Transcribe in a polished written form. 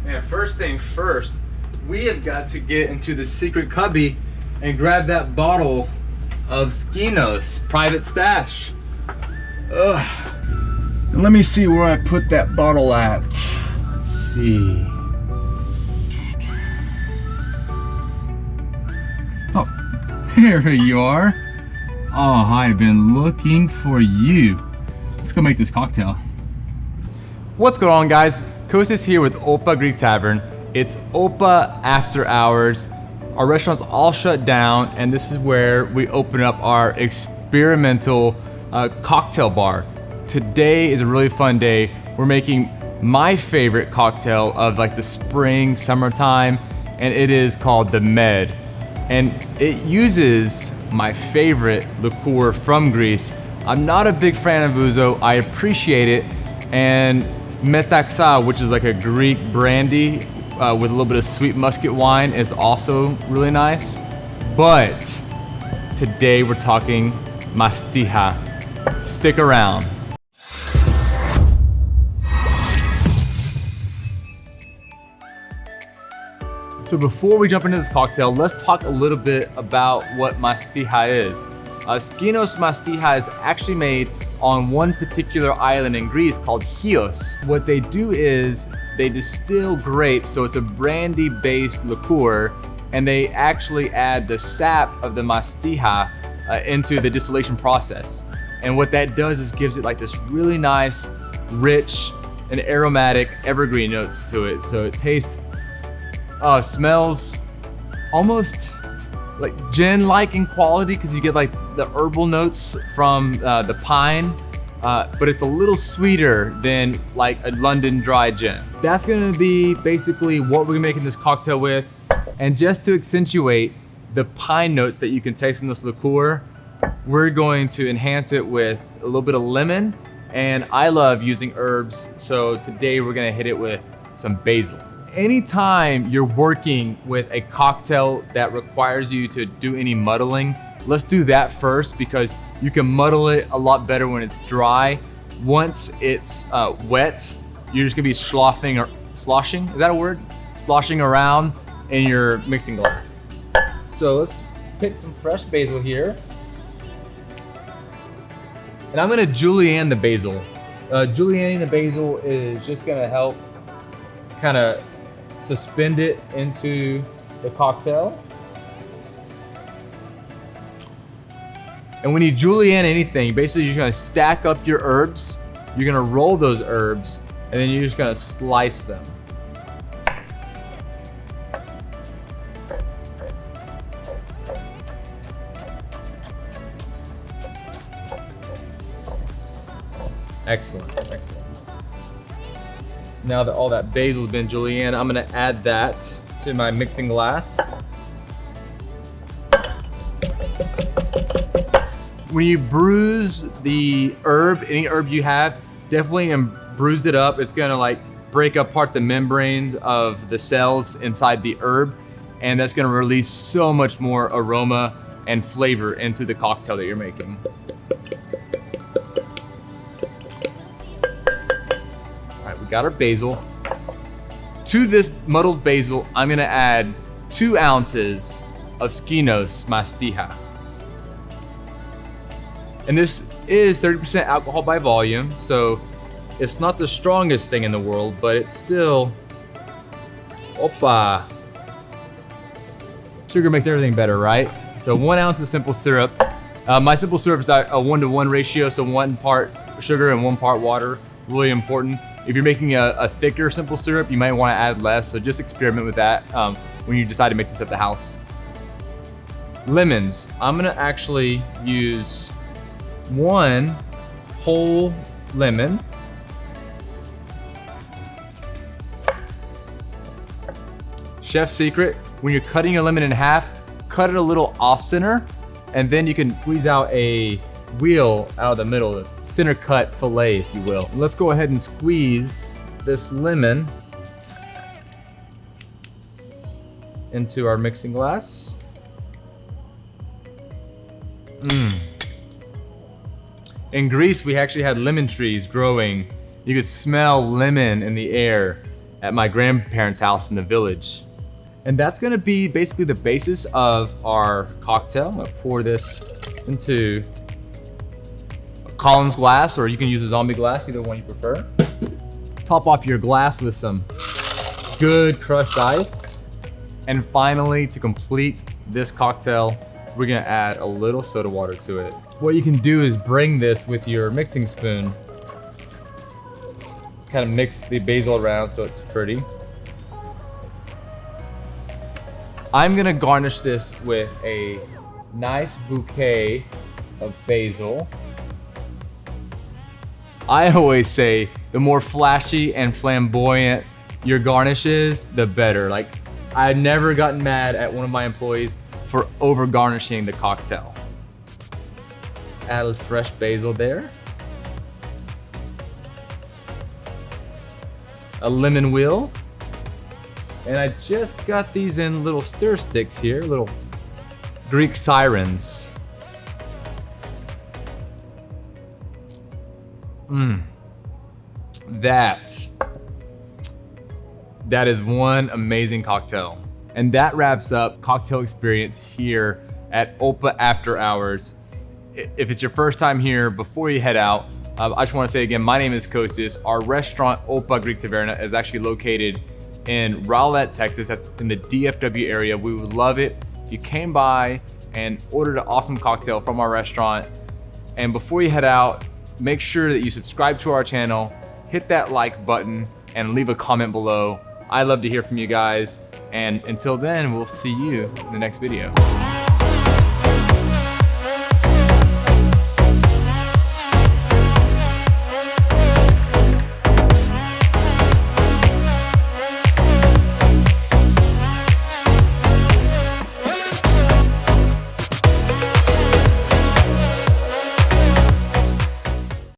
Man, first thing first, we have got to get into the secret cubby and grab that bottle of Skinos private stash. Ugh. And let me see where I put that bottle at. Let's see. Oh, there you are. Oh, I've been looking for you. Let's go make this cocktail. What's going on, guys? Kostas here with Opa Greek Tavern. It's Opa after hours. Our restaurant's all shut down, and this is where we open up our experimental cocktail bar. Today is a really fun day. We're making my favorite cocktail of like the spring, summertime, and it is called the Med. And it uses my favorite liqueur from Greece. I'm not a big fan of ouzo. I appreciate it. And metaxa, which is like a Greek brandy with a little bit of sweet muscat wine, is also really nice. But today we're talking Mastiha. Stick around. So before we jump into this cocktail, let's talk a little bit about what Mastiha is. Skinos Mastiha is actually made on one particular island in Greece called Chios. What they do is they distill grapes, so it's a brandy-based liqueur, and they actually add the sap of the Mastiha into the distillation process. And what that does is gives it like this really nice, rich, and aromatic evergreen notes to it. So it tastes, smells almost like gin-like in quality because you get like the herbal notes from the pine, but it's a little sweeter than like a London dry gin. That's gonna be basically what we're gonna make in this cocktail with. And just to accentuate the pine notes that you can taste in this liqueur, we're going to enhance it with a little bit of lemon. And I love using herbs, so today we're gonna hit it with some basil. Anytime you're working with a cocktail that requires you to do any muddling, let's do that first because you can muddle it a lot better when it's dry. Once it's wet, you're just gonna be sloshing, is that a word? Sloshing around in your mixing glass. So let's pick some fresh basil here. And I'm gonna julienne the basil. Julienning the basil is just gonna help kind of suspend it into the cocktail. And when you julienne anything, basically you're gonna stack up your herbs, you're gonna roll those herbs, and then you're just gonna slice them. Excellent, excellent. Now that all that basil's been julienne, I'm gonna add that to my mixing glass. When you bruise the herb, any herb you have, definitely bruise it up. It's gonna like break apart the membranes of the cells inside the herb, and that's gonna release so much more aroma and flavor into the cocktail that you're making. We got our basil. To this muddled basil, I'm gonna add 2 ounces of Skinos Mastiha. And this is 30% alcohol by volume, so it's not the strongest thing in the world, but it's still, opa. Sugar makes everything better, right? So 1 ounce of simple syrup. My simple syrup is a 1-to-1 ratio, so 1 part sugar and 1 part water, really important. If you're making a thicker simple syrup, you might want to add less, so just experiment with that when you decide to make this at the house. Lemons. I'm gonna actually use 1 whole lemon. Chef's secret, when you're cutting your lemon in half, cut it a little off center, and then you can squeeze out a wheel out of the middle, the center cut fillet, if you will. Let's go ahead and squeeze this lemon into our mixing glass. In Greece, we actually had lemon trees growing. You could smell lemon in the air at my grandparents' house in the village. And that's gonna be basically the basis of our cocktail. I'm gonna pour this into a Collins glass, or you can use a zombie glass, either one you prefer. Top off your glass with some good crushed ice. And finally, to complete this cocktail, we're gonna add a little soda water to it. What you can do is bring this with your mixing spoon, kind of mix the basil around so it's pretty. I'm gonna garnish this with a nice bouquet of basil. I always say the more flashy and flamboyant your garnish is, the better. Like, I've never gotten mad at one of my employees for over garnishing the cocktail. Let's add a fresh basil there. A lemon wheel. And I just got these in little stir sticks here, little Greek sirens. That is one amazing cocktail. And that wraps up cocktail experience here at Opa After Hours. If it's your first time here, before you head out, I just want to say again, my name is Kostas. Our restaurant, Opa Greek Taverna, is actually located in Rowlett, Texas. That's in the DFW area. We would love it if you came by and ordered an awesome cocktail from our restaurant. And before you head out, make sure that you subscribe to our channel, hit that like button, and leave a comment below. I'd love to hear from you guys. And until then, we'll see you in the next video.